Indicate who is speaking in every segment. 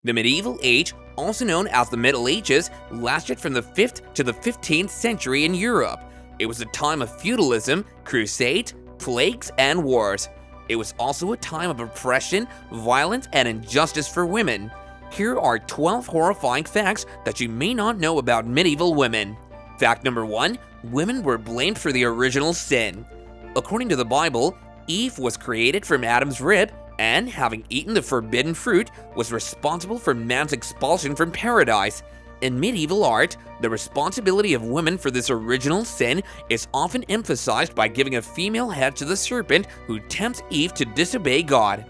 Speaker 1: The medieval age, also known as the Middle Ages, lasted from the 5th to the 15th century in Europe. It was a time of feudalism, crusades, plagues, and wars. It was also a time of oppression, violence, and injustice for women. Here are 12 horrifying facts that you may not know about medieval women. Fact number 1. Women were blamed for the original sin. According to the Bible, Eve was created from Adam's rib and, having eaten the forbidden fruit, was responsible for man's expulsion from paradise. In medieval art, the responsibility of women for this original sin is often emphasized by giving a female head to the serpent who tempts Eve to disobey God.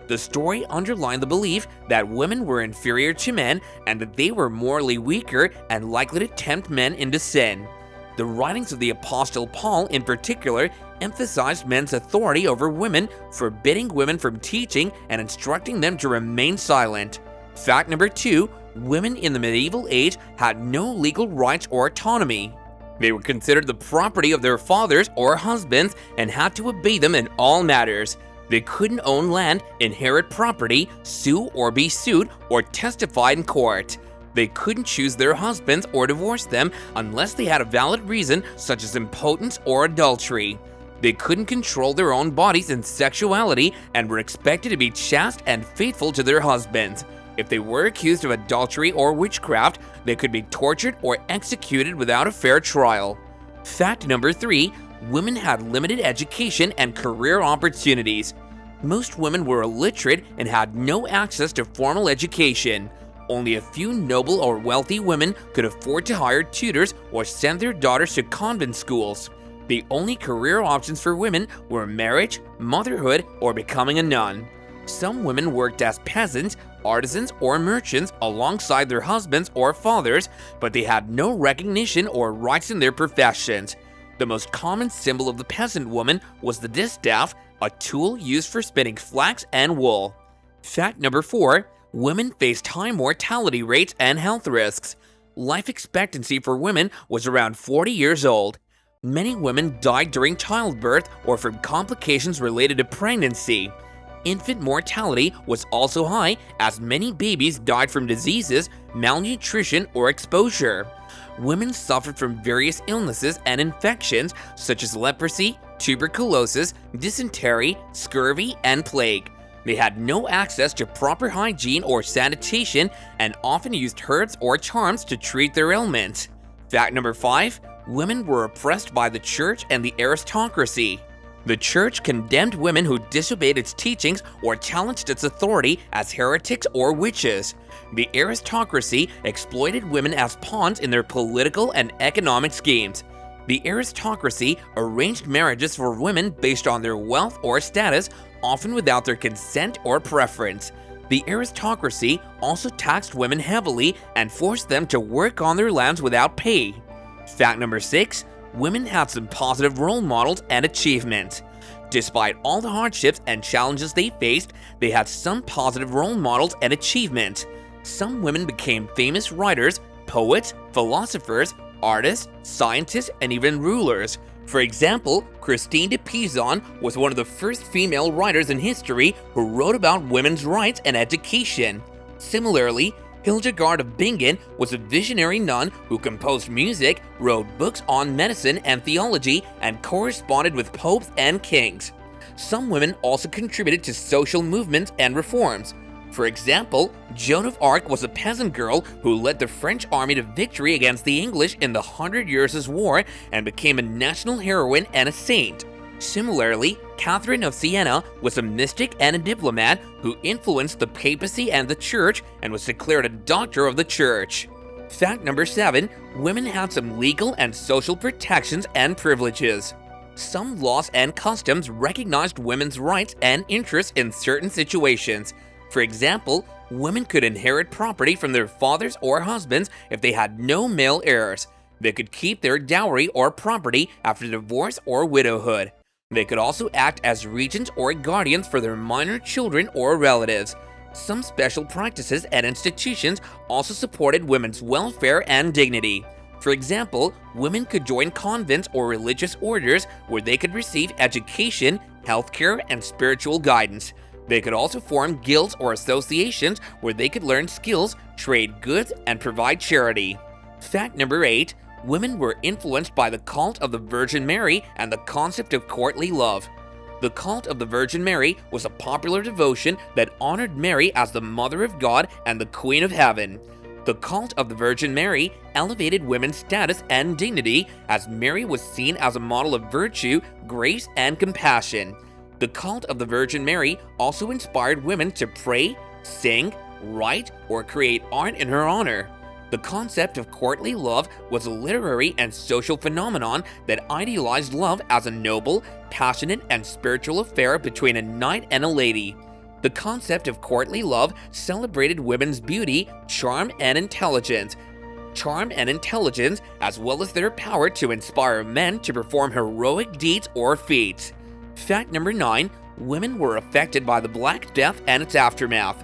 Speaker 1: The story underlined the belief that women were inferior to men and that they were morally weaker and likely to tempt men into sin. The writings of the Apostle Paul, in particular, emphasized men's authority over women, forbidding women from teaching and instructing them to remain silent. Fact number 2. Women in the medieval age had no legal rights or autonomy. They were considered the property of their fathers or husbands and had to obey them in all matters. They couldn't own land, inherit property, sue or be sued, or testify in court. They couldn't choose their husbands or divorce them unless they had a valid reason, such as impotence or adultery. They couldn't control their own bodies and sexuality and were expected to be chaste and faithful to their husbands. If they were accused of adultery or witchcraft, they could be tortured or executed without a fair trial. Fact number 3. Women had limited education and career opportunities. Most women were illiterate and had no access to formal education. Only a few noble or wealthy women could afford to hire tutors or send their daughters to convent schools. The only career options for women were marriage, motherhood, or becoming a nun. Some women worked as peasants, artisans, or merchants alongside their husbands or fathers, but they had no recognition or rights in their professions. The most common symbol of the peasant woman was the distaff, a tool used for spinning flax and wool. Fact number 4. Women faced high mortality rates and health risks. Life expectancy for women was around 40 years old. Many women died during childbirth or from complications related to pregnancy. Infant mortality was also high, as many babies died from diseases, malnutrition, or exposure. Women suffered from various illnesses and infections such as leprosy, tuberculosis, dysentery, scurvy, and plague. They had no access to proper hygiene or sanitation and often used herbs or charms to treat their ailments. Fact number 5. Women were oppressed by the church and the aristocracy. The church condemned women who disobeyed its teachings or challenged its authority as heretics or witches. The aristocracy exploited women as pawns in their political and economic schemes. The aristocracy arranged marriages for women based on their wealth or status, often without their consent or preference. The aristocracy also taxed women heavily and forced them to work on their lands without pay. Fact number 6. Women had some positive role models and achievements. Despite all the hardships and challenges they faced, they had some positive role models and achievements. Some women became famous writers, poets, philosophers, artists, scientists, and even rulers. For example, Christine de Pizan was one of the first female writers in history who wrote about women's rights and education. Similarly, Hildegard of Bingen was a visionary nun who composed music, wrote books on medicine and theology, and corresponded with popes and kings. Some women also contributed to social movements and reforms. For example, Joan of Arc was a peasant girl who led the French army to victory against the English in the 100 Years' War and became a national heroine and a saint. Similarly, Catherine of Siena was a mystic and a diplomat who influenced the papacy and the church and was declared a doctor of the church. Fact number 7. Women had some legal and social protections and privileges. Some laws and customs recognized women's rights and interests in certain situations. For example, women could inherit property from their fathers or husbands if they had no male heirs. They could keep their dowry or property after divorce or widowhood. They could also act as regents or guardians for their minor children or relatives. Some special practices and institutions also supported women's welfare and dignity. For example, women could join convents or religious orders where they could receive education, healthcare, and spiritual guidance. They could also form guilds or associations where they could learn skills, trade goods, and provide charity. Fact number 8. Women were influenced by the cult of the Virgin Mary and the concept of courtly love. The cult of the Virgin Mary was a popular devotion that honored Mary as the Mother of God and the Queen of Heaven. The cult of the Virgin Mary elevated women's status and dignity, as Mary was seen as a model of virtue, grace, and compassion. The cult of the Virgin Mary also inspired women to pray, sing, write, or create art in her honor. The concept of courtly love was a literary and social phenomenon that idealized love as a noble, passionate, and spiritual affair between a knight and a lady. The concept of courtly love celebrated women's beauty, charm, and intelligence. As well as their power to inspire men to perform heroic deeds or feats. Fact number 9. Women were affected by the Black Death and its aftermath.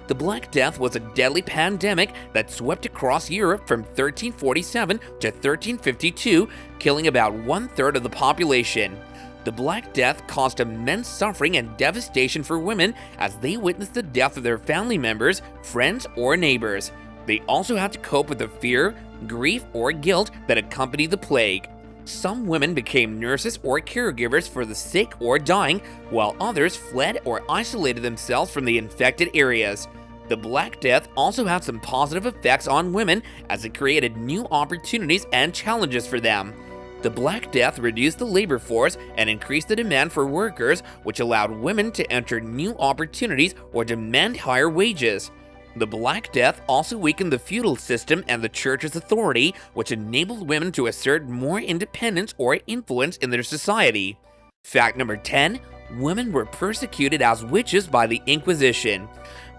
Speaker 1: The Black Death was a deadly pandemic that swept across Europe from 1347 to 1352, killing about 1/3 of the population. The Black Death caused immense suffering and devastation for women as they witnessed the death of their family members, friends, or neighbors. They also had to cope with the fear, grief, or guilt that accompanied the plague. Some women became nurses or caregivers for the sick or dying, while others fled or isolated themselves from the infected areas. The Black Death also had some positive effects on women as it created new opportunities and challenges for them. The Black Death reduced the labor force and increased the demand for workers, which allowed women to enter new opportunities or demand higher wages. The Black Death also weakened the feudal system and the church's authority, which enabled women to assert more independence or influence in their society. Fact number 10. Women were persecuted as witches by the Inquisition.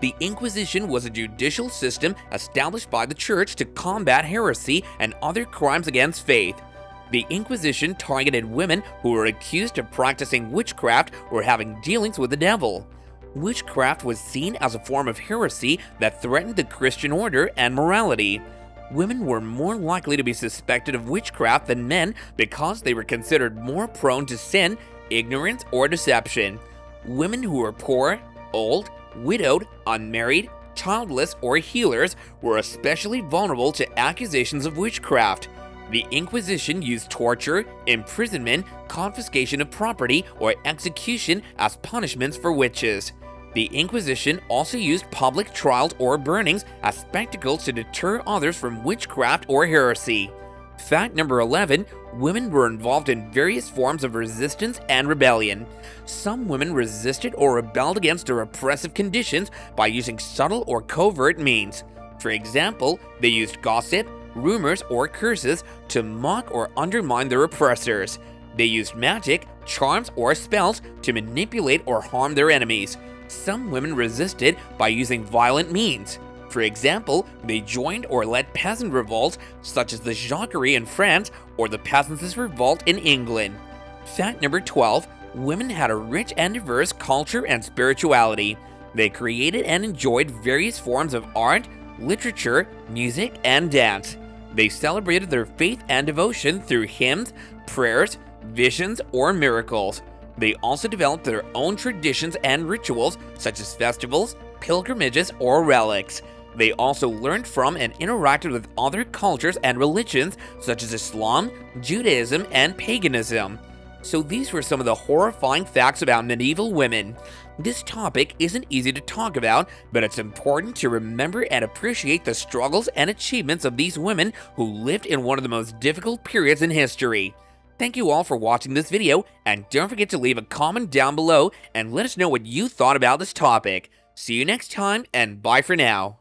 Speaker 1: The Inquisition was a judicial system established by the church to combat heresy and other crimes against faith. The Inquisition targeted women who were accused of practicing witchcraft or having dealings with the devil. Witchcraft was seen as a form of heresy that threatened the Christian order and morality. Women were more likely to be suspected of witchcraft than men because they were considered more prone to sin, ignorance, or deception. Women who were poor, old, widowed, unmarried, childless, or healers were especially vulnerable to accusations of witchcraft. The Inquisition used torture, imprisonment, confiscation of property, or execution as punishments for witches. The Inquisition also used public trials or burnings as spectacles to deter others from witchcraft or heresy. Fact number 11. Women were involved in various forms of resistance and rebellion. Some women resisted or rebelled against their oppressive conditions by using subtle or covert means. For example, they used gossip, rumors, or curses to mock or undermine their oppressors. They used magic, charms, or spells to manipulate or harm their enemies. Some women resisted by using violent means. For example, they joined or led peasant revolts such as the Jacquerie in France or the Peasants' Revolt in England. Fact number 12. Women had a rich and diverse culture and spirituality. They created and enjoyed various forms of art, literature, music, and dance. They celebrated their faith and devotion through hymns, prayers, visions, or miracles. They also developed their own traditions and rituals such as festivals, pilgrimages, or relics. They also learned from and interacted with other cultures and religions such as Islam, Judaism, and paganism. So these were some of the horrifying facts about medieval women. This topic isn't easy to talk about, but it's important to remember and appreciate the struggles and achievements of these women who lived in one of the most difficult periods in history. Thank you all for watching this video, and don't forget to leave a comment down below and let us know what you thought about this topic. See you next time, and bye for now.